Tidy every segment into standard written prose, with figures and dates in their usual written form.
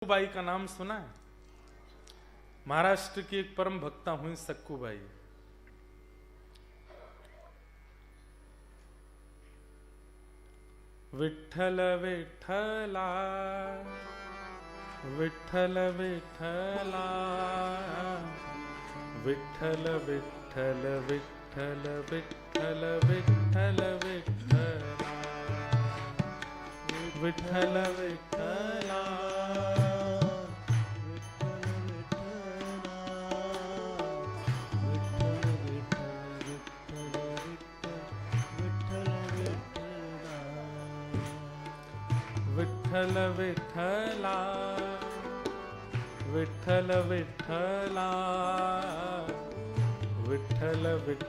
By का नाम सुना है? महाराष्ट्र की एक परम भक्ता हुई सक्कूबाई। विठ्ठल विठ्ठला विठ्ठल विठ्ठला विठ्ठल विठ्ठल विठ्ठल विठ्ठल विठ्ठल विठ्ठला विठ्ठल विठ्ठला विठ्ठल विठ्ठला विठ्ठल विठ्ठला विठ्ठल विठ्ठल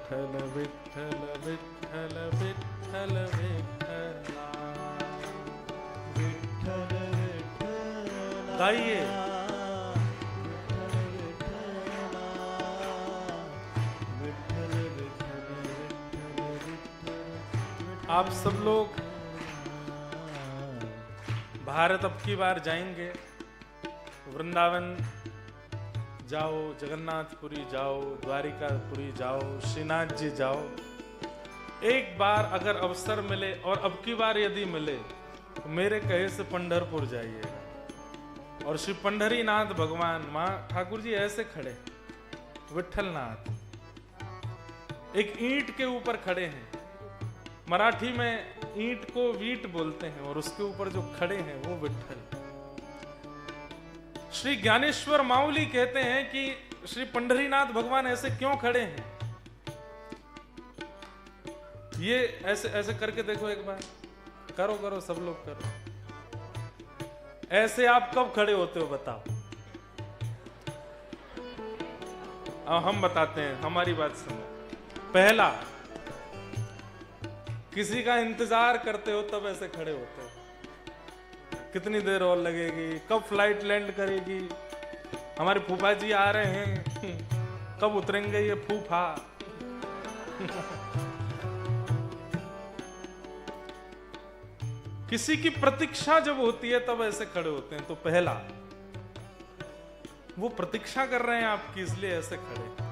विठ्ठल विठ्ठल विठ्ठल विठ्ठला विठ्ठल विठ्ठला। गाइए। आप सब लोग भारत अब की बार जाएंगे, वृंदावन जाओ, जगन्नाथपुरी जाओ, द्वारिकापुरी जाओ, श्रीनाथ जी जाओ। एक बार अगर अवसर मिले और अब की बार यदि मिले तो मेरे कहे से पंढरपुर जाइएगा। और श्री पंढरीनाथ भगवान मां ठाकुर जी ऐसे खड़े, विठ्ठलनाथ एक ईंट के ऊपर खड़े हैं। मराठी में ईंट को वीट बोलते हैं और उसके ऊपर जो खड़े हैं वो विठ्ठल। श्री ज्ञानेश्वर माउली कहते हैं कि श्री पंढरीनाथ भगवान ऐसे क्यों खड़े हैं। ये ऐसे ऐसे करके देखो एक बार, करो करो सब लोग करो। ऐसे आप कब खड़े होते हो बताओ? अब हम बताते हैं, हमारी बात सुनो। पहला, किसी का इंतजार करते हो तब ऐसे खड़े होते हो। कितनी देर और लगेगी, कब फ्लाइट लैंड करेगी, हमारे फूफा जी आ रहे हैं, कब उतरेंगे ये फूफा। किसी की प्रतीक्षा जब होती है तब ऐसे खड़े होते हैं। तो पहला, वो प्रतीक्षा कर रहे हैं आपकी, इसलिए ऐसे खड़े।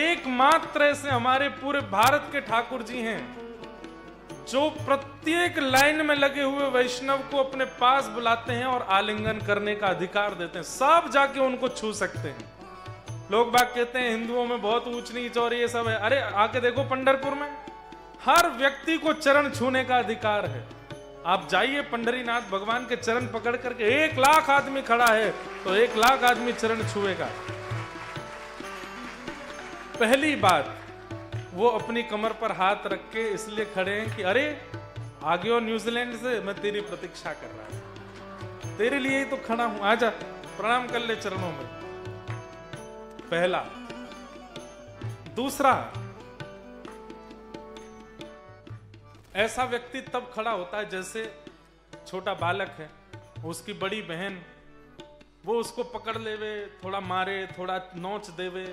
एकमात्र ऐसे हमारे पूरे भारत के ठाकुर जी हैं जो प्रत्येक लाइन में लगे हुए वैष्णव को अपने पास बुलाते हैं और आलिंगन करने का अधिकार देते हैं। सब जाके उनको छू सकते हैं। लोग बाग कहते हैं हिंदुओं में बहुत ऊंच नीच और ये सब है। अरे आके देखो पंढरपुर में हर व्यक्ति को चरण छूने का अधिकार है। आप जाइए पंढरीनाथ भगवान के चरण पकड़ करके, 1 लाख आदमी खड़ा है तो 1 लाख आदमी चरण छुएगा। पहली बात, वो अपनी कमर पर हाथ रख के इसलिए खड़े हैं कि अरे आ गयो न्यूजीलैंड से, मैं तेरी प्रतीक्षा कर रहा हूं, तेरे लिए ही तो खड़ा हूं, आजा प्रणाम कर ले चरणों में। पहला। दूसरा, ऐसा व्यक्ति तब खड़ा होता है जैसे छोटा बालक है, उसकी बड़ी बहन वो उसको पकड़ लेवे, थोड़ा मारे, थोड़ा नोच देवे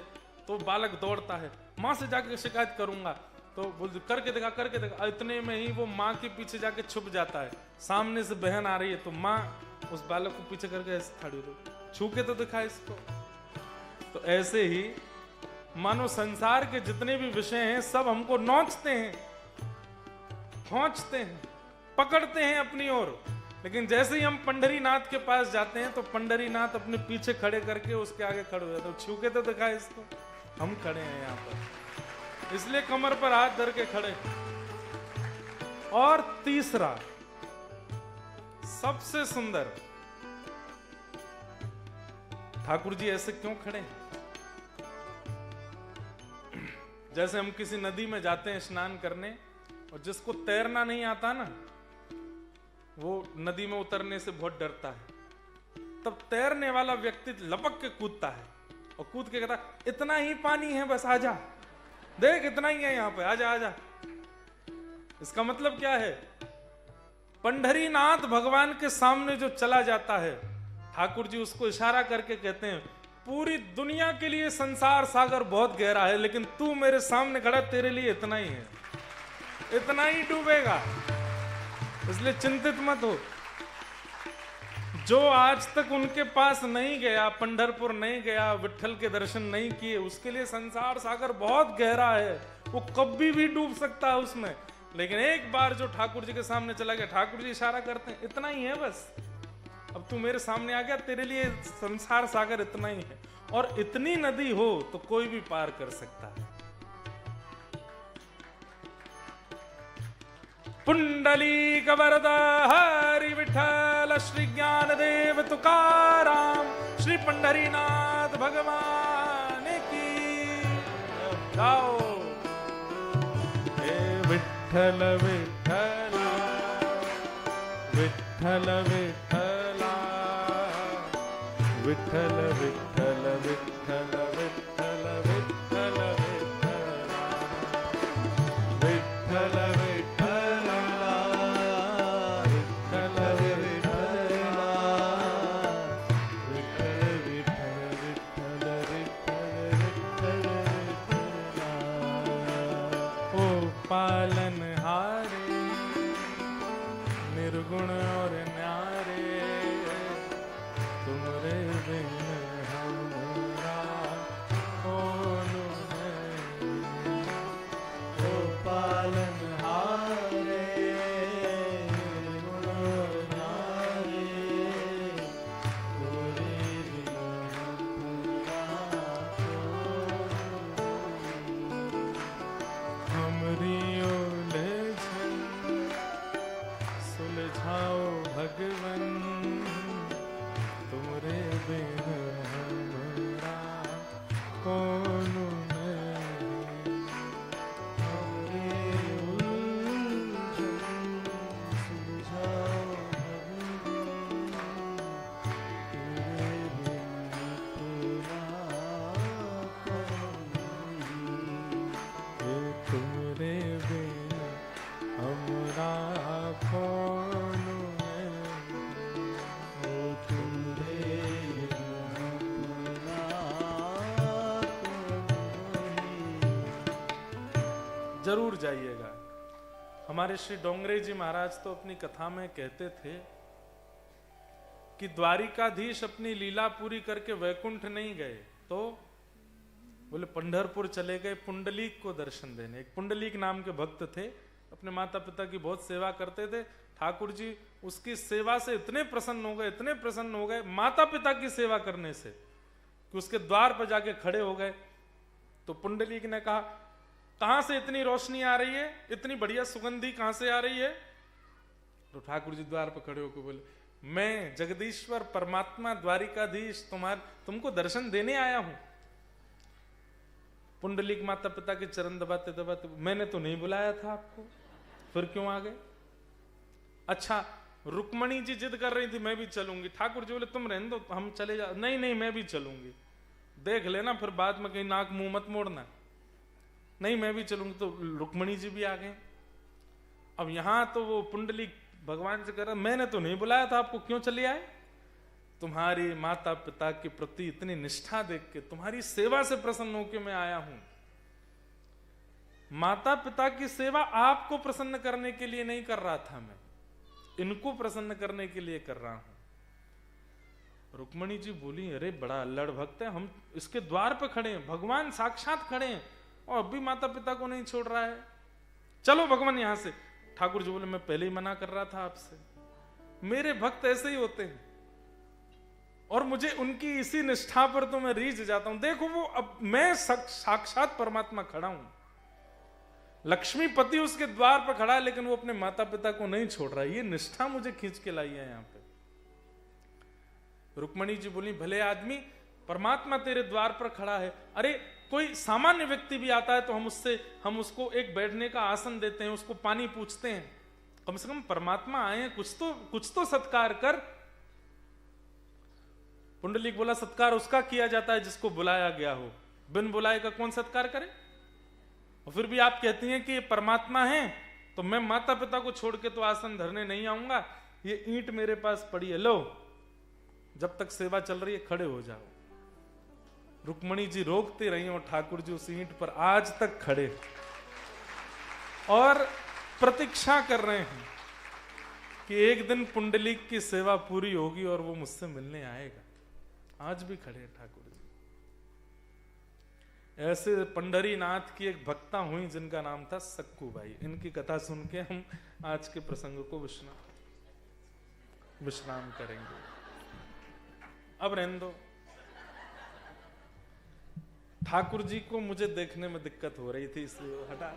तो बालक दौड़ता है, माँ से जाके शिकायत करूंगा, तो बोल करके देखा करके देखा। इतने में ही वो माँ के पीछे जाके छुप जाता है। सामने से बहन आ रही है तो माँ उस बालक को पीछे करके ऐसे खड़ी रही, छू के तो दिखा इसको। तो ऐसे ही मानो संसार के जितने भी विषय हैं सब हमको नोचते हैं, खींचते हैं, पकड़ते हैं अपनी ओर। लेकिन जैसे ही हम पंढरीनाथ के पास जाते हैं तो पंढरीनाथ अपने पीछे खड़े करके उसके आगे खड़े हो जाते हैं। छू के तो दिखा इसको, हम खड़े हैं यहाँ पर, इसलिए कमर पर हाथ धर के खड़े। और तीसरा, सबसे सुंदर, ठाकुर जी ऐसे क्यों खड़े हैं? जैसे हम किसी नदी में जाते हैं स्नान करने और जिसको तैरना नहीं आता ना, वो नदी में उतरने से बहुत डरता है। तब तैरने वाला व्यक्ति लपक के कूदता है और कूद के कहता इतना ही पानी है, बस आजा, देख इतना ही है यहाँ पे, आजा आजा। इसका मतलब क्या है? पंढरीनाथ भगवान के सामने जो चला जाता है, ठाकुर जी उसको इशारा करके कहते हैं पूरी दुनिया के लिए संसार सागर बहुत गहरा है, लेकिन तू मेरे सामने खड़ा, तेरे लिए इतना ही है, इतना ही डूबेगा, इसलिए चिंतित मत हो। जो आज तक उनके पास नहीं गया, पंढरपुर नहीं गया, विट्ठल के दर्शन नहीं किए, उसके लिए संसार सागर बहुत गहरा है, वो कभी भी डूब सकता है उसमें। लेकिन एक बार जो ठाकुर जी के सामने चला गया, ठाकुर जी इशारा करते हैं, इतना ही है बस, अब तू मेरे सामने आ गया, तेरे लिए संसार सागर इतना ही है। और इतनी नदी हो तो कोई भी पार कर सकता है। पुंडलीक वरदा हरि विठ्ठल, श्री ज्ञानदेव तुकाराम, श्री पंढरीनाथ भगवान की। जाओ हे विठ्ठल विठ्ठल विठ्ठल विठ्ठला, विठ्ठल विठ्ठल विठ्ठल विठ्ठल विठ्ठल विठ्ठल विठ्ठल पालनहारे, निर्गुण और न्यारे, तुमरे बिन हमरा कौन है। ओ पालनहारे, निर्गुण और न्यारे, तुमरे बिन हमरा हमरी सुलझाओ भगवन, तुमरे बिन हमरा कौन नहीं। सुलझाओ भगवन, तुमरे बिन तुमरे बिन हमरा कौन है। ओ तुमरे जरूर जाइएगा। हमारे श्री डोंगरे जी महाराज तो अपनी कथा में कहते थे कि द्वारिकाधीश अपनी लीला पूरी करके वैकुंठ नहीं गए, तो बोले पंढरपुर चले गए पुंडलीक को दर्शन देने। एक पुंडलीक नाम के भक्त थे, अपने माता पिता की बहुत सेवा करते थे। ठाकुर जी उसकी सेवा से इतने प्रसन्न हो गए, इतने प्रसन्न हो गए माता पिता की सेवा करने से, कि उसके द्वार पर जाके खड़े हो गए। तो पुंडलीक ने कहा, कहां से इतनी रोशनी आ रही है, इतनी बढ़िया सुगंधी कहां से आ रही है? तो ठाकुर जी द्वार पर खड़े होकर बोले, मैं जगदीश्वर परमात्मा द्वारिकाधीश तुमको दर्शन देने आया हूं। पुंडलीक माता पिता के चरण दबाते दबाते, मैंने तो नहीं बुलाया था आपको, फिर क्यों आ गए? अच्छा, रुक्मणी जी जिद कर रही थी मैं भी चलूंगी। ठाकुर जी बोले तुम रहने दो, हम चले जा। नहीं नहीं मैं भी चलूंगी, देख लेना फिर बाद में कहीं नाक मुंह मत मोड़ना। नहीं मैं भी चलूंगी। तो रुक्मणी जी भी आ गए। अब यहां तो वो पुंडलीक भगवान से कह रहा, मैंने तो नहीं बुलाया था आपको, क्यों चले आए? तुम्हारी माता पिता के प्रति इतनी निष्ठा देख के, तुम्हारी सेवा से प्रसन्न होकर मैं आया हूं। माता पिता की सेवा आपको प्रसन्न करने के लिए नहीं कर रहा था मैं, इनको प्रसन्न करने के लिए कर रहा हूं। रुक्मणी जी बोली, अरे बड़ा अल्लड़ भक्त है, हम इसके द्वार पे खड़े हैं, भगवान साक्षात खड़े हैं और अब भी माता पिता को नहीं छोड़ रहा है, चलो भगवान यहां से। ठाकुर जी बोले, मैं पहले ही मना कर रहा था आपसे, मेरे भक्त ऐसे ही होते हैं और मुझे उनकी इसी निष्ठा पर तो मैं रीझ जाता हूं। देखो वो, अब मैं साक्षात परमात्मा खड़ा हूं, लक्ष्मीपति उसके द्वार पर खड़ा है, लेकिन वो अपने माता पिता को नहीं छोड़ रहा है। ये निष्ठा मुझे खींच के लाई है यहां पे। रुक्मणी जी बोली, भले आदमी, परमात्मा तेरे द्वार पर खड़ा है। अरे कोई सामान्य व्यक्ति भी आता है तो हम उसको एक बैठने का आसन देते हैं, उसको पानी पूछते हैं, कम से कम परमात्मा आए हैं, कुछ तो सत्कार कर। पुंडलीक बोला, सत्कार उसका किया जाता है जिसको बुलाया गया हो, बिन बुलाए का कौन सत्कार करे? और फिर भी आप कहती हैं कि ये परमात्मा है, तो मैं माता पिता को छोड़ के तो आसन धरने नहीं आऊंगा। ये ईंट मेरे पास पड़ी है, लो, जब तक सेवा चल रही है खड़े हो जाओ। रुक्मणी जी रोकते रही और ठाकुर जी उस ईंट पर आज तक खड़े और प्रतीक्षा कर रहे हैं कि एक दिन पुंडलीक की सेवा पूरी होगी और वो मुझसे मिलने आएगा। आज भी खड़े हैं ठाकुर जी। ऐसे पंढरीनाथ की एक भक्ता हुई जिनका नाम था सक्कू बाई। इनकी कथा सुन के हम आज के प्रसंग को विश्राम करेंगे। अब रहने दो। ठाकुर जी को मुझे देखने में दिक्कत हो रही थी, इसलिए वो हटा।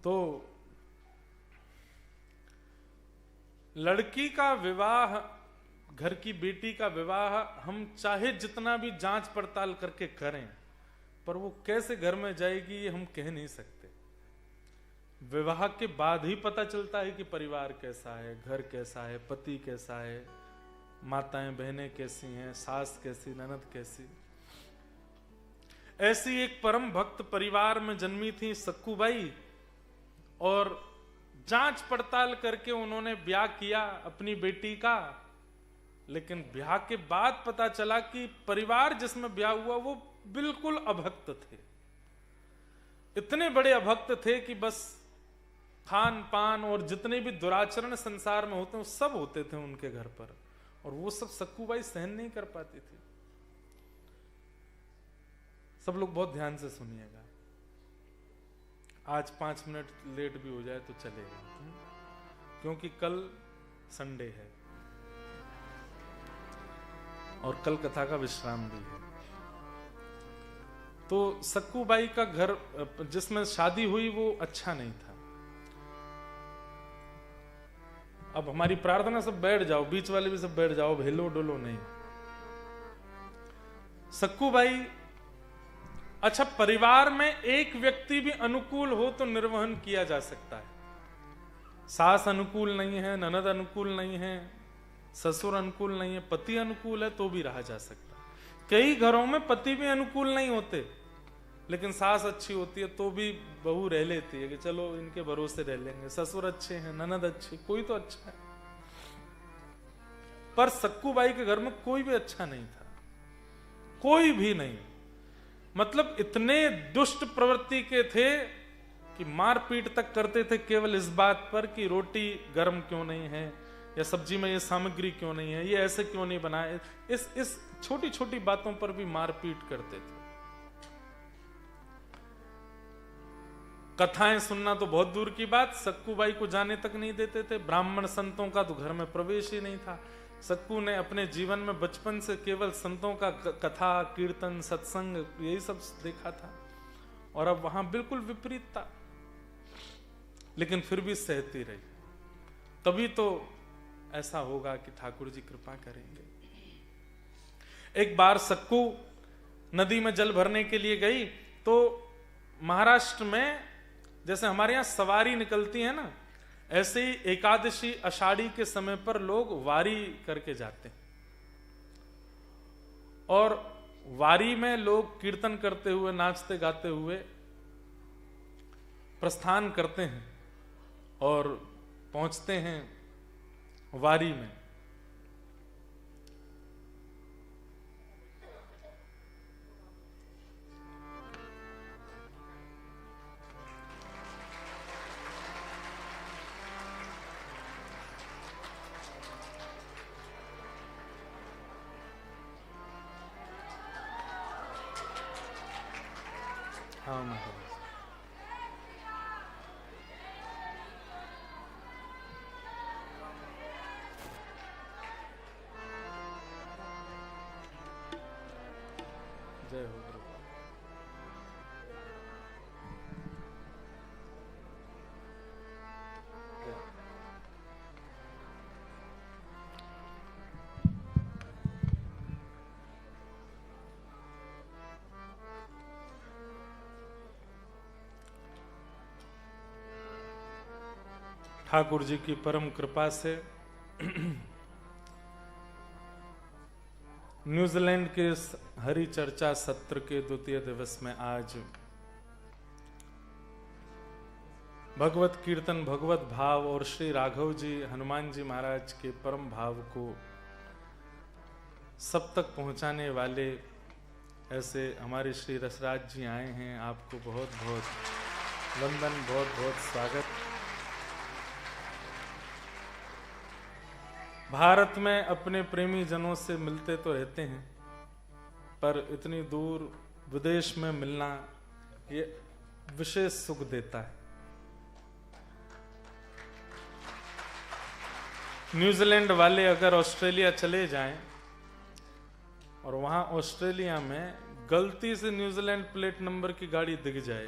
तो लड़की का विवाह, घर की बेटी का विवाह हम चाहे जितना भी जांच पड़ताल करके करें, पर वो कैसे घर में जाएगी ये हम कह नहीं सकते। विवाह के बाद ही पता चलता है कि परिवार कैसा है, घर कैसा है, पति कैसा है, माताएं बहनें कैसी हैं, सास कैसी, ननद कैसी। ऐसी एक परम भक्त परिवार में जन्मी थी सक्कू बाई, और जांच पड़ताल करके उन्होंने ब्याह किया अपनी बेटी का। लेकिन ब्याह के बाद पता चला कि परिवार जिसमें ब्याह हुआ वो बिल्कुल अभक्त थे। इतने बड़े अभक्त थे कि बस खान पान और जितने भी दुराचरण संसार में होते हैं सब होते थे उनके घर पर, और वो सब सक्कू बाई सहन नहीं कर पाती थी। सब लोग बहुत ध्यान से सुनिएगा। आज 5 मिनट लेट भी हो जाए तो चलेगा, क्योंकि कल संडे है और कल कथा का विश्राम भी है। तो सक्कू बाई का घर जिसमें शादी हुई वो अच्छा नहीं था। अब हमारी प्रार्थना, सब बैठ जाओ, बीच वाले भी सब बैठ जाओ, हिलो डोलो नहीं। सक्कू बाई, अच्छा परिवार में एक व्यक्ति भी अनुकूल हो तो निर्वहन किया जा सकता है। सास अनुकूल नहीं है, ननद अनुकूल नहीं है, ससुर अनुकूल नहीं है, पति अनुकूल है तो भी रहा जा सकता है। कई घरों में पति भी अनुकूल नहीं होते, लेकिन सास अच्छी होती है तो भी बहू रह लेती है कि चलो इनके भरोसे रह लेंगे। ससुर अच्छे हैं, ननद अच्छी, कोई तो अच्छा है। पर सक्कू बाई के घर में कोई भी अच्छा नहीं था, कोई भी नहीं। मतलब इतने दुष्ट प्रवृत्ति के थे कि मारपीट तक करते थे केवल इस बात पर कि रोटी गर्म क्यों नहीं है, या सब्जी में ये सामग्री क्यों नहीं है, ये ऐसे क्यों नहीं बनाए। इस छोटी छोटी बातों पर भी मारपीट करते थे। कथाएं सुनना तो बहुत दूर की बात, सक्कू बाई को जाने तक नहीं देते थे। ब्राह्मण संतों का तो घर में प्रवेश ही नहीं था। सक्कू ने अपने जीवन में बचपन से केवल संतों का कथा कीर्तन सत्संग यही सब देखा था, और अब वहां बिल्कुल विपरीत था। लेकिन फिर भी सहती रही। तभी तो ऐसा होगा कि ठाकुर जी कृपा करेंगे। एक बार सक्कू नदी में जल भरने के लिए गई, तो महाराष्ट्र में जैसे हमारे यहां सवारी निकलती है ना, ऐसे ही एकादशी आषाढ़ी के समय पर लोग वारी करके जाते हैं, और वारी में लोग कीर्तन करते हुए नाचते गाते हुए प्रस्थान करते हैं और पहुंचते हैं वारी में। हाँ महाराज, जय हो गुरु। ठाकुर जी की परम कृपा से न्यूजीलैंड के हरि चर्चा सत्र के 2य दिवस में आज भगवत कीर्तन, भगवत भाव और श्री राघव जी हनुमान जी महाराज के परम भाव को सब तक पहुंचाने वाले ऐसे हमारे श्री रसराज जी आए हैं, आपको बहुत बहुत वंदन, बहुत बहुत स्वागत। भारत में अपने प्रेमी जनों से मिलते तो रहते हैं, पर इतनी दूर विदेश में मिलना ये विशेष सुख देता है। न्यूजीलैंड वाले अगर ऑस्ट्रेलिया चले जाएं और वहां ऑस्ट्रेलिया में गलती से न्यूजीलैंड प्लेट नंबर की गाड़ी दिख जाए,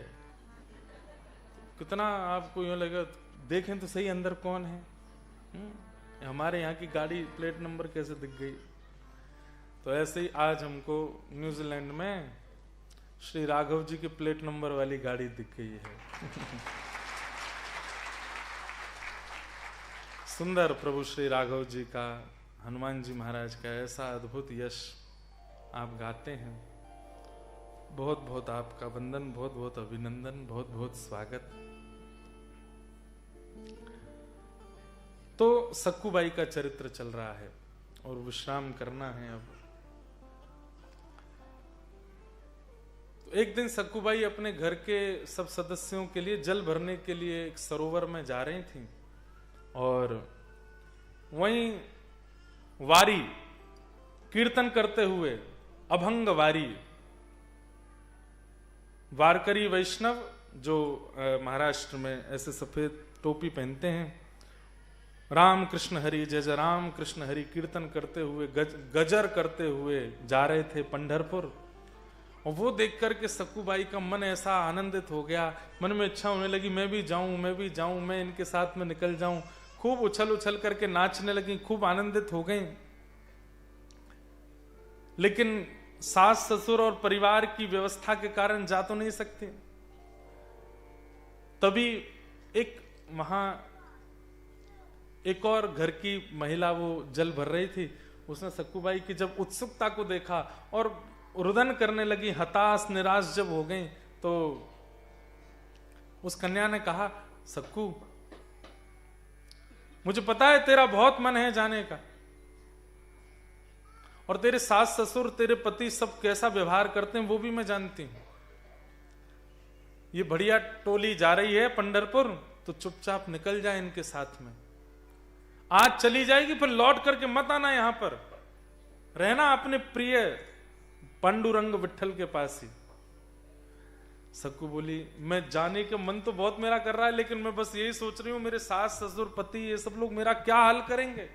कितना आपको यूं लगेगा, देखें तो सही अंदर कौन है, हमारे यहाँ की गाड़ी प्लेट नंबर कैसे दिख गई। तो ऐसे ही आज हमको न्यूजीलैंड में श्री राघव जी की प्लेट नंबर वाली गाड़ी दिख गई है। सुंदर प्रभु श्री राघव जी का, हनुमान जी महाराज का ऐसा अद्भुत यश आप गाते हैं। बहुत बहुत आपका वंदन, बहुत बहुत अभिनंदन, बहुत बहुत स्वागत। तो सक्कूबाई का चरित्र चल रहा है और विश्राम करना है अब। तो एक दिन सक्कूबाई अपने घर के सब सदस्यों के लिए जल भरने के लिए एक सरोवर में जा रही थी और वहीं वारी कीर्तन करते हुए, अभंग वारी, वारकरी वैष्णव जो महाराष्ट्र में ऐसे सफेद टोपी पहनते हैं, राम कृष्ण हरि जय जय राम कृष्ण हरि कीर्तन करते हुए, गजर करते हुए जा रहे थे पंढरपुर। और वो देख करके सक्कूबाई का मन ऐसा आनंदित हो गया, मन में इच्छा होने लगी मैं भी जाऊं, मैं भी जाऊं, मैं इनके साथ में निकल जाऊं। खूब उछल उछल करके नाचने लगी, खूब आनंदित हो गई। लेकिन सास ससुर और परिवार की व्यवस्था के कारण जा तो नहीं सकते। तभी एक और घर की महिला वो जल भर रही थी, उसने सक्कूबाई की जब उत्सुकता को देखा और रुदन करने लगी, हताश निराश जब हो गई, तो उस कन्या ने कहा, सक्कू मुझे पता है तेरा बहुत मन है जाने का, और तेरे सास ससुर, तेरे पति सब कैसा व्यवहार करते हैं वो भी मैं जानती हूं। ये बढ़िया टोली जा रही है पंढरपुर, तो चुपचाप निकल जाए इनके साथ में। आज चली जाएगी फिर लौट करके मत आना, यहां पर रहना अपने प्रिय पांडुरंग विठल के पास ही। सक्कू बोली, मैं जाने का मन तो बहुत मेरा कर रहा है, लेकिन मैं बस यही सोच रही हूं मेरे सास ससुर पति ये सब लोग मेरा क्या हाल करेंगे।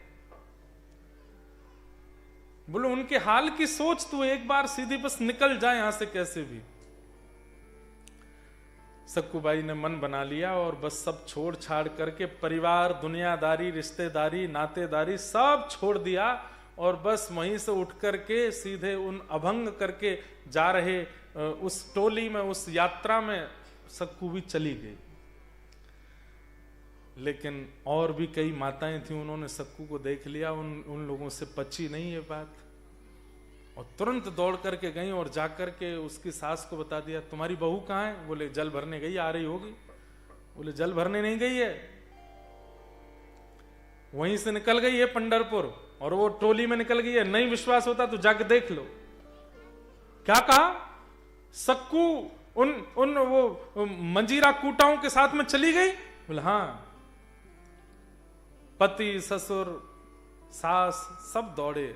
बोलो उनके हाल की सोच तू एक बार, सीधी बस निकल जाए यहां से कैसे भी। सक्कूबाई ने मन बना लिया और बस सब छोड़ छाड़ करके, परिवार, दुनियादारी, रिश्तेदारी, नातेदारी सब छोड़ दिया और बस वहीं से उठ करके सीधे उन अभंग करके जा रहे उस टोली में, उस यात्रा में सक्कू भी चली गई। लेकिन और भी कई माताएं थी, उन्होंने सक्कू को देख लिया, उन लोगों से पची नहीं ये बात, और तुरंत दौड़ करके गई और जाकर के उसकी सास को बता दिया, तुम्हारी बहू कहाँ है? बोले जल भरने गई, आ रही होगी। बोले जल भरने नहीं गई है, वहीं से निकल गई है पंढरपुर और वो टोली में निकल गई है। नहीं विश्वास होता तो जाके देख लो। क्या कहा? सक्कू उन वो मंजीरा कूटाओं के साथ में चली गई? बोले हाँ। पति ससुर सास सब दौड़े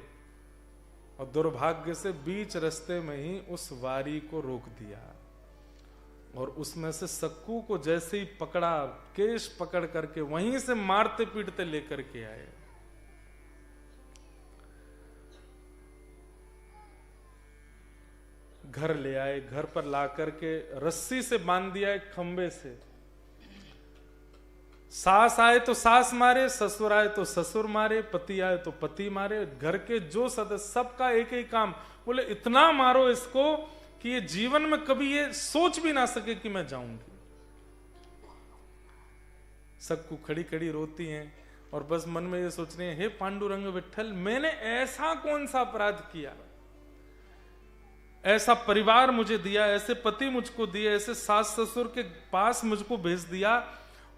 और दुर्भाग्य से बीच रास्ते में ही उस वारी को रोक दिया और उसमें से सक्कू को जैसे ही पकड़ा, केश पकड़ करके वहीं से मारते पीटते लेकर के आए। घर ले आए, घर पर ला करके रस्सी से बांध दिया एक खंबे से। सास आए तो सास मारे, ससुर आए तो ससुर मारे, पति आए तो पति मारे, घर के जो सदस्य सबका एक ही काम। बोले इतना मारो इसको कि ये जीवन में कभी ये सोच भी ना सके कि मैं जाऊंगी। सक्कू खड़ी खड़ी रोती हैं और बस मन में ये सोच रही है, हे पांडुरंग विठल, मैंने ऐसा कौन सा अपराध किया, ऐसा परिवार मुझे दिया, ऐसे पति मुझको दिए, ऐसे सास ससुर के पास मुझको भेज दिया,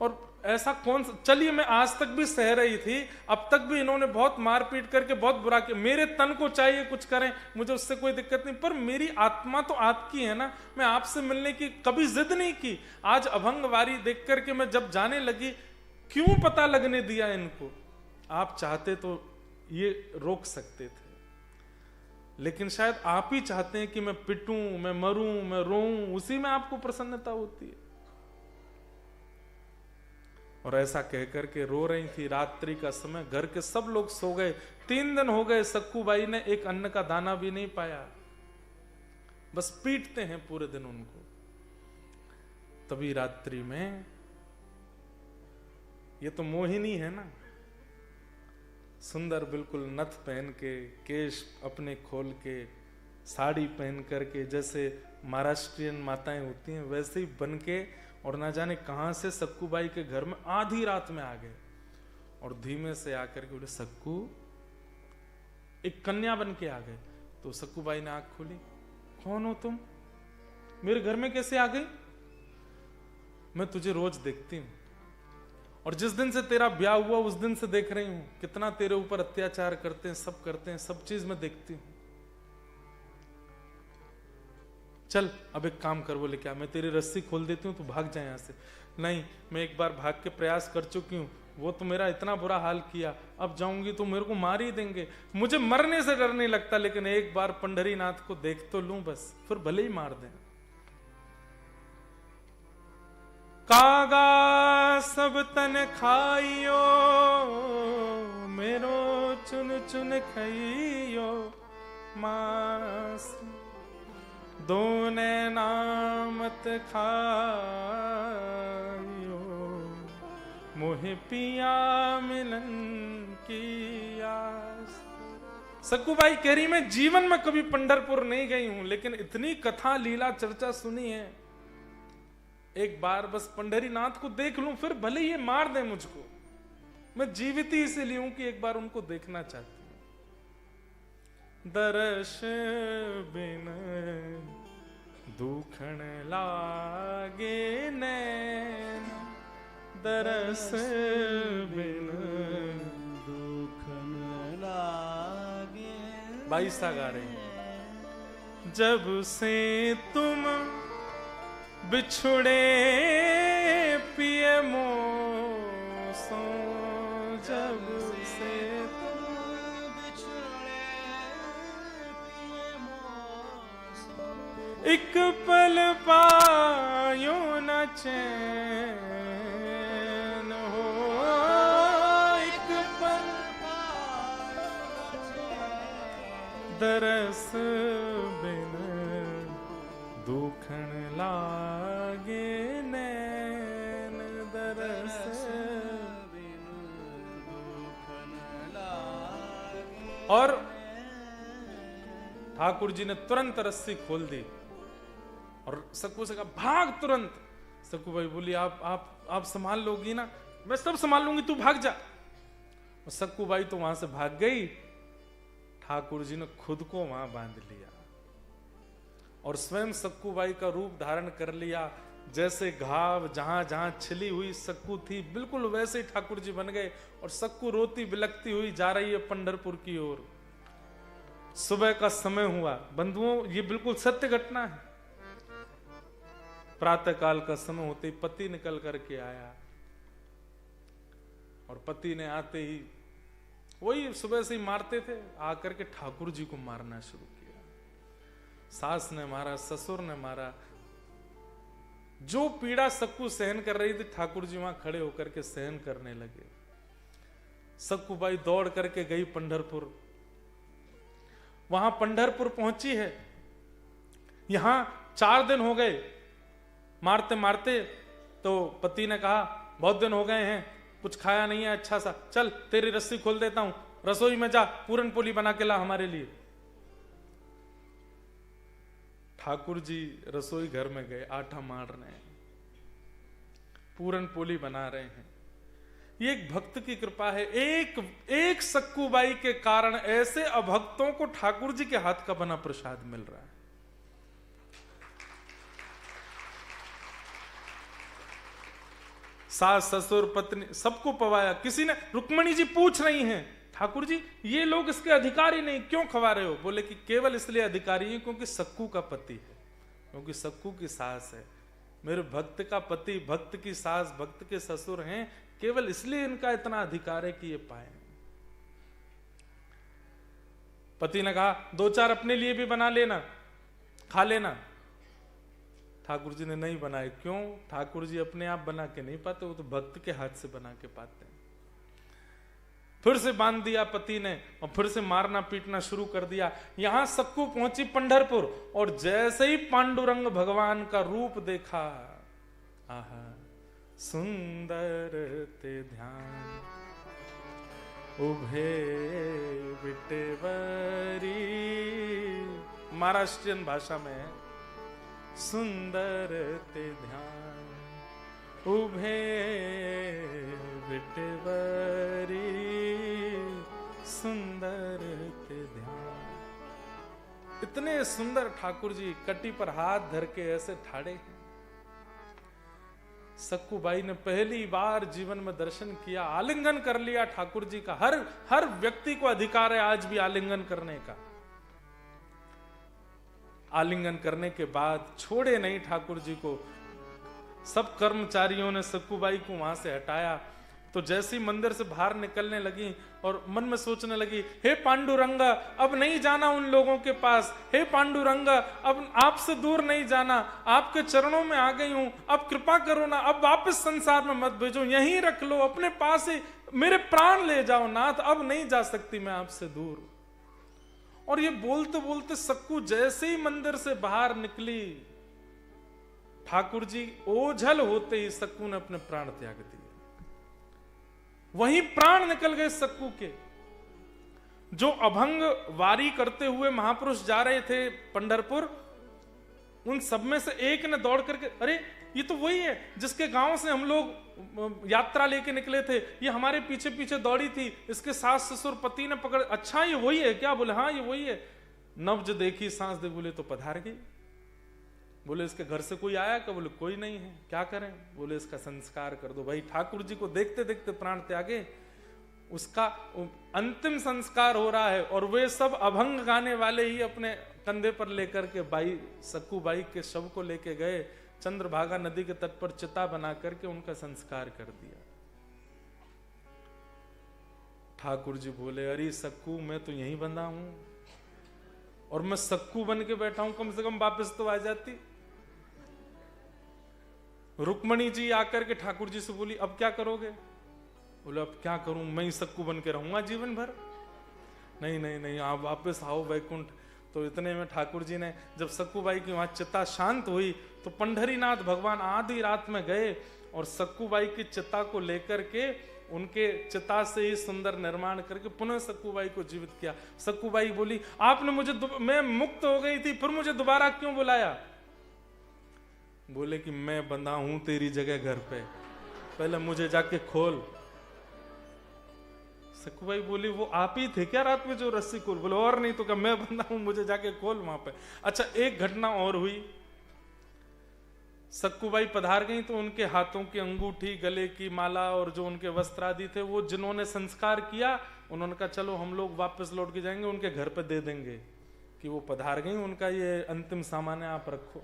और ऐसा कौन सा, चलिए मैं आज तक भी सह रही थी, अब तक भी इन्होंने बहुत मारपीट करके बहुत बुरा किया, मेरे तन को चाहिए कुछ करें, मुझे उससे कोई दिक्कत नहीं, पर मेरी आत्मा तो आपकी है ना, मैं आपसे मिलने की कभी जिद नहीं की। आज अभंगवारी देख करके मैं जब जाने लगी, क्यों पता लगने दिया इनको? आप चाहते तो ये रोक सकते थे, लेकिन शायद आप ही चाहते हैं कि मैं पिटूं, मैं मरूं, मैं रोऊं, उसी में आपको प्रसन्नता होती है। और ऐसा कहकर के रो रही थी। रात्रि का समय, घर के सब लोग सो गए। 3 दिन हो गए, सक्कूबाई ने एक अन्न का दाना भी नहीं पाया, बस पीटते हैं पूरे दिन उनको। तभी रात्रि में, ये तो मोहिनी है ना, सुंदर बिल्कुल नथ पहन के, केश अपने खोल के, साड़ी पहन करके, जैसे महाराष्ट्रियन माताएं होती हैं वैसे ही बन के, और ना जाने कहां से सक्कूबाई के घर में आधी रात में आ गए और धीमे से आकर के बोले, सक्कू, एक कन्या बन के आ गए। तो सक्कूबाई ने आंख खोली, कौन हो तुम, मेरे घर में कैसे आ गई? मैं तुझे रोज देखती हूं, और जिस दिन से तेरा ब्याह हुआ उस दिन से देख रही हूं, कितना तेरे ऊपर अत्याचार करते हैं, सब चीज मैं देखती हूं। चल अब एक काम कर, बोले क्या? मैं तेरी रस्सी खोल देती हूँ, तू भाग जाए यहाँ से। नहीं, मैं एक बार भाग के प्रयास कर चुकी हूँ, वो तो मेरा इतना बुरा हाल किया, अब जाऊंगी तो मेरे को मार ही देंगे। मुझे मरने से डर नहीं लगता, लेकिन एक बार पंढरीनाथ को देख तो लूं बस, फिर भले ही मार दें। कागा सब तन खाइयो, मेरो चुन चुन खाइयो मांस, दोने नामत खायो, मोहे पिया मिलन की आस। सक्कूबाई कह रही, मैं जीवन में कभी पंढरपुर नहीं गई हूं, लेकिन इतनी कथा लीला चर्चा सुनी है, एक बार बस पंढरीनाथ को देख लूं, फिर भले ये मार दे मुझको, मैं जीवित ही इसीलिए हूं कि एक बार उनको देखना चाहती हूं। दर्श बिन दुखण लागे नैन, दरस बिन दुखण लागे। 22 गा रहे हैं। जब से तुम बिछुड़े पिए मोसो, जब से एक पल पायो न चैन हो, एक पल दरस बिन दुखण लागे नैन, दरस बिन दुखण लागे। और ठाकुर जी ने तुरंत रस्सी खोल दी और सक्कू से कहा, भाग तुरंत। सक्कूबाई बोली, आप संभाल लोगी ना? मैं सब संभाल लूंगी, तू भाग जा। और सक्कूबाई तो वहां से भाग गई। ठाकुर जी ने खुद को वहां बांध लिया और स्वयं सक्कूबाई का रूप धारण कर लिया। जैसे घाव जहां जहां छिली हुई सक्कू थी, बिल्कुल वैसे ही ठाकुर जी बन गए। और सक्कू रोती बिलखती हुई जा रही है पंढरपुर की ओर। सुबह का समय हुआ। बंधुओं, ये बिल्कुल सत्य घटना है। प्रातः काल का समय होते ही पति निकल करके आया और पति ने आते ही, वही सुबह से ही मारते थे, आकर के ठाकुर जी को मारना शुरू किया। सास ने मारा, ससुर ने मारा। जो पीड़ा सक्कू सहन कर रही थी, ठाकुर जी वहां खड़े होकर के सहन करने लगे। सक्कूबाई दौड़ करके गई पंढरपुर। वहां पंढरपुर पहुंची है। यहां 4 दिन हो गए मारते मारते। तो पति ने कहा, बहुत दिन हो गए हैं, कुछ खाया नहीं है अच्छा सा, चल तेरी रस्सी खोल देता हूं, रसोई में जा, पूरन पोली बना के ला हमारे लिए। ठाकुर जी रसोई घर में गए, आटा मार रहे हैं, पूरन पोली बना रहे हैं। ये एक भक्त की कृपा है। एक सक्कूबाई के कारण ऐसे अभक्तों को ठाकुर जी के हाथ का बना प्रसाद मिल रहा है। सास ससुर पत्नी सबको पवाया। किसी ने, रुक्मणी जी पूछ रही हैं, ठाकुर जी ये लोग इसके अधिकारी नहीं, क्यों खवा रहे हो? बोले कि केवल इसलिए अधिकारी है क्योंकि सक्कू का पति है, क्योंकि सक्कू की सास है। मेरे भक्त का पति, भक्त की सास, भक्त के ससुर हैं, केवल इसलिए इनका इतना अधिकार है कि ये पाए। पति ने कहा 2-4 अपने लिए भी बना लेना, खा लेना। ठाकुर जी ने नहीं बनाए। क्यों? ठाकुर जी अपने आप बना के नहीं पाते, वो तो भक्त के हाथ से बना के पाते हैं। फिर से बांध दिया पति ने और फिर से मारना पीटना शुरू कर दिया। यहां सक्कू पहुंची पंढरपुर और जैसे ही पांडुरंग भगवान का रूप देखा, आहा सुंदर ते ध्यान उभे विटेवरी, महाराष्ट्रियन भाषा में सुंदर ते ध्यान उभे विटेवरी, सुंदर ते ध्यान। इतने सुंदर ठाकुर जी कटी पर हाथ धर के ऐसे ठाड़े हैं। सक्कू बाई ने पहली बार जीवन में दर्शन किया, आलिंगन कर लिया ठाकुर जी का। हर व्यक्ति को अधिकार है आज भी आलिंगन करने का। आलिंगन करने के बाद छोड़े नहीं ठाकुर जी को। सब कर्मचारियों ने सक्कू बाई को वहां से हटाया। तो जैसे ही मंदिर से बाहर निकलने लगी और मन में सोचने लगी, हे पांडुरंगा अब नहीं जाना उन लोगों के पास, हे पांडुरंगा अब आपसे दूर नहीं जाना, आपके चरणों में आ गई हूं, अब कृपा करो ना, अब वापस संसार में मत भेजो, यहीं रख लो, अपने पास ही मेरे प्राण ले जाओ नाथ, अब नहीं जा सकती मैं आपसे दूर। और ये बोलते बोलते सक्कू जैसे ही मंदिर से बाहर निकली, ठाकुर जी ओझल होते ही सक्कू ने अपने प्राण त्याग दिए। वहीं प्राण निकल गए सक्कू के। जो अभंग वारी करते हुए महापुरुष जा रहे थे पंढरपुर, उन सब में से एक ने दौड़ करके, अरे ये तो वही है जिसके गांव से हम लोग यात्रा लेके निकले थे, ये हमारे पीछे पीछे दौड़ी थी, इसके सास ससुर पति ने पकड़, अच्छा ये वही है क्या? बोले हाँ ये वही है। नब्ज देखी सांस दे, बोले तो पधार गई। बोले इसके घर से कोई आया क्या? बोले कोई नहीं है। क्या करें? बोले इसका संस्कार कर दो। भाई ठाकुर जी को देखते देखते प्राण त्यागे, उसका अंतिम संस्कार हो रहा है और वे सब अभंग गाने वाले ही अपने कंधे पर लेकर के बाई सक्कू बाई के शव को लेके गए, चंद्रभागा नदी के तट पर चिता बना करके उनका संस्कार कर दिया। ठाकुर जी बोले, अरे सक्कू मैं तो यहीं बंधा हूं और मैं सक्कू बन के बैठा हूं, कम से कम वापस तो आ जाती। रुक्मणी जी आकर के ठाकुर जी से बोली, अब क्या करोगे? बोले अब क्या करूं, मैं ही सक्कू बन के रहूंगा जीवन भर? नहीं नहीं नहीं, आप वापस आओ वैकुंठ। तो इतने में ठाकुर जी ने, जब सक्कू बाई की वहां चिता शांत हुई तो पंढरीनाथ भगवान आधी रात में गए और सक्कू बाई की चिता को लेकर के उनके चिता से ही सुंदर निर्माण करके पुनः सक्कू बाई को जीवित किया। सक्कू बाई बोली, आपने मुझे, मैं मुक्त हो गई थी, फिर मुझे दोबारा क्यों बुलाया? बोले कि मैं बंधा हूं तेरी जगह घर पे, पहले मुझे जाके खोल। सक्कू बाई बोली, वो आप ही थे क्या रात में जो रस्सी खोल? बोले और नहीं तो क्या, मैं बंधा हूं, मुझे जाके खोल वहां पे। अच्छा एक घटना और हुई। सक्कू बाई पधार गई तो उनके हाथों की अंगूठी, गले की माला और जो उनके वस्त्र आदि थे, वो जिन्होंने संस्कार किया उन्होंने कहा चलो हम लोग वापस लौट के जाएंगे, उनके घर पे दे देंगे कि वो पधार गई, उनका ये अंतिम सामान है, आप रखो।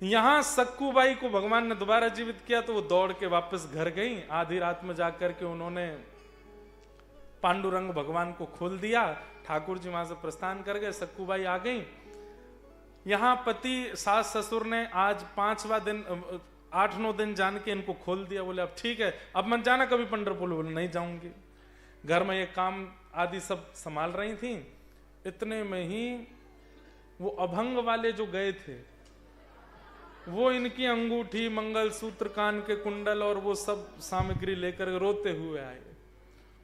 यहां सक्कू बाई को भगवान ने दोबारा जीवित किया तो वो दौड़ के वापस घर गई। आधी रात में जाकर के उन्होंने पांडुरंग भगवान को खोल दिया। ठाकुर जी वहां से प्रस्थान कर गए, सक्कू बाई आ गई। यहां पति सास ससुर ने आज 5वां दिन, 8-9 दिन जान के इनको खोल दिया। बोले अब ठीक है, अब मत जाना कभी पंढरपुर। बोले नहीं जाऊंगी। घर में ये काम आदि सब संभाल रही थी। इतने में ही वो अभंग वाले जो गए थे, वो इनकी अंगूठी, मंगलसूत्र, कान के कुंडल और वो सब सामग्री लेकर रोते हुए आए।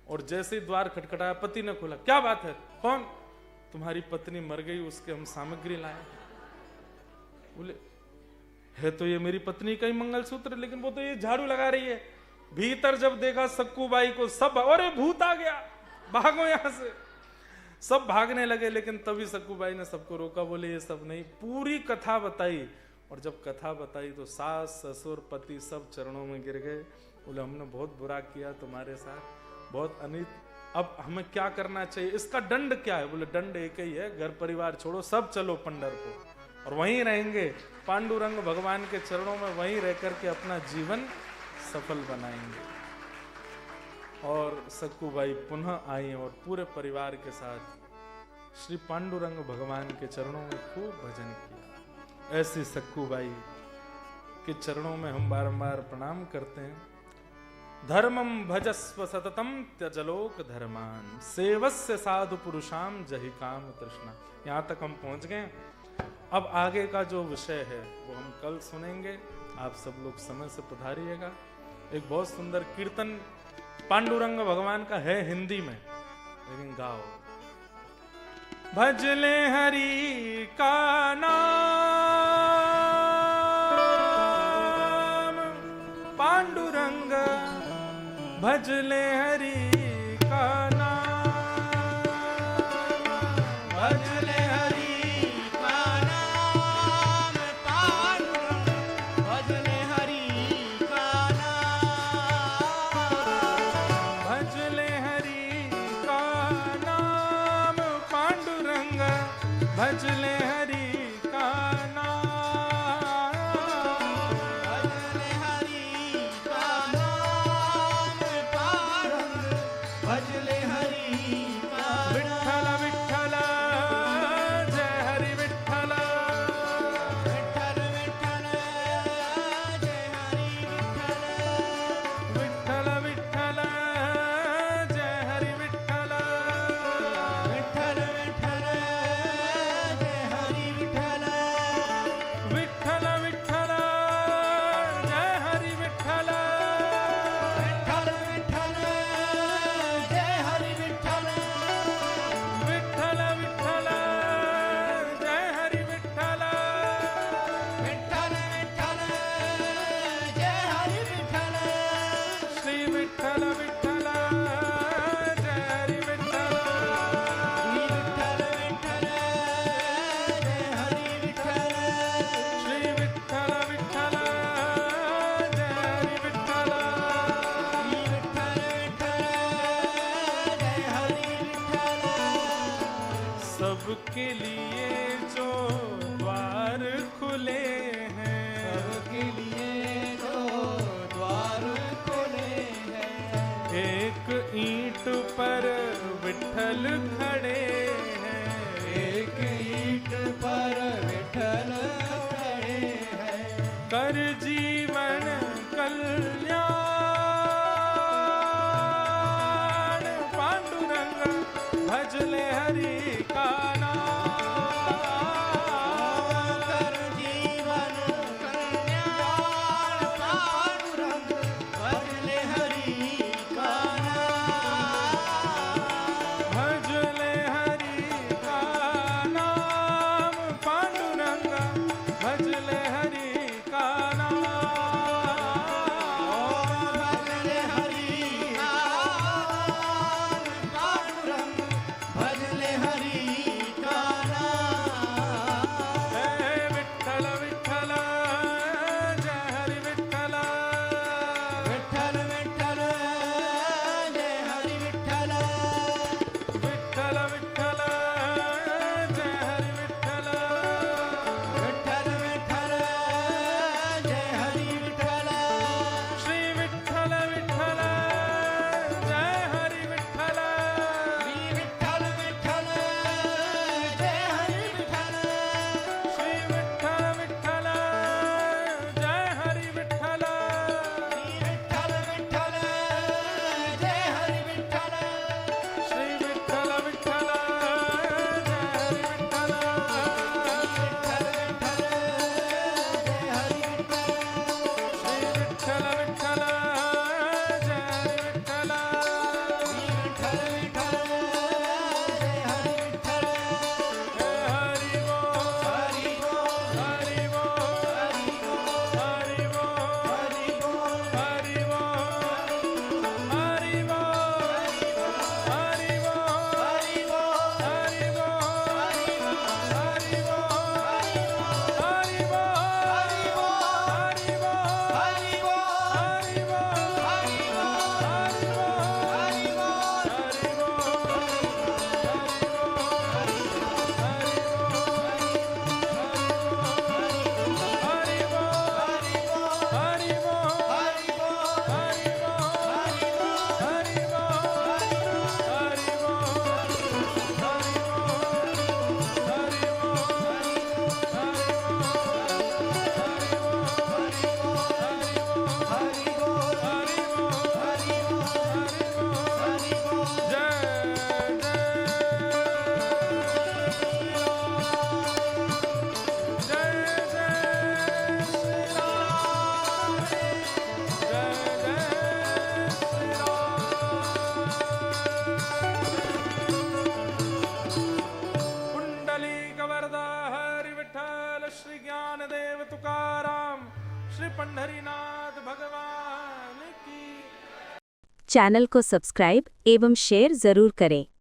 और जैसे ही द्वार खटखटाया, पति ने खोला, क्या बात है? कौन? तुम्हारी पत्नी मर गई, उसके हम सामग्री लाए। बोले है तो ये मेरी पत्नी का ही मंगलसूत्र, लेकिन वो तो ये झाड़ू लगा रही है। भीतर जब देखा सक्कू बाई को, सब अरे भूत आ गया, भागो यहां से। सब भागने लगे, लेकिन तभी सक्कू बाई ने सबको रोका। बोले ये सब नहीं, पूरी कथा बताई। और जब कथा बताई तो सास ससुर पति सब चरणों में गिर गए, बोले हमने बहुत बुरा किया तुम्हारे साथ, बहुत अनित, अब हमें क्या करना चाहिए, इसका दंड क्या है? बोले दंड एक ही है, घर परिवार छोड़ो सब चलो पंढरपुर और वहीं रहेंगे, पांडुरंग भगवान के चरणों में वहीं रह करके अपना जीवन सफल बनाएंगे। और सक्कूबाई पुनः आई और पूरे परिवार के साथ श्री पांडुरंग भगवान के चरणों में खूब भजन किया। ऐसी सक्कूबाई के चरणों में हम बारंबार प्रणाम करते हैं। धर्मम भजस्व सततम त्यजलोक धर्मान सेवस्य साधु पुरुषाम जहि काम तृष्णा। यहाँ तक हम पहुंच गए। अब आगे का जो विषय है वो हम कल सुनेंगे। आप सब लोग समय से पधारिएगा। एक बहुत सुंदर कीर्तन पांडुरंग भगवान का है हिंदी में, लेकिन गाओ। भजले हरि का नाम पांडुरंग, भजले हरि का नाम, भजले हरि का नाम पांडुरंग, भजले हरि का नाम, भजले हरि का नाम पांडुरंग, भजले हरि का सबके लिए जो द्वार खुले हैं, सबके लिए जो द्वार खुले हैं, एक ईंट पर विठ्ठल खड़े हैं, एक ईंट पर विठ्ठल खड़े हैं, कर जीवन कल्याण पांडुरंग भजले हरि का नाम, कर जीवन कल्याण पांडुरंग भजले हरि का नाम, भजले श्री पंढरीनाथ भगवान की। चैनल को सब्सक्राइब एवं शेयर जरूर करें।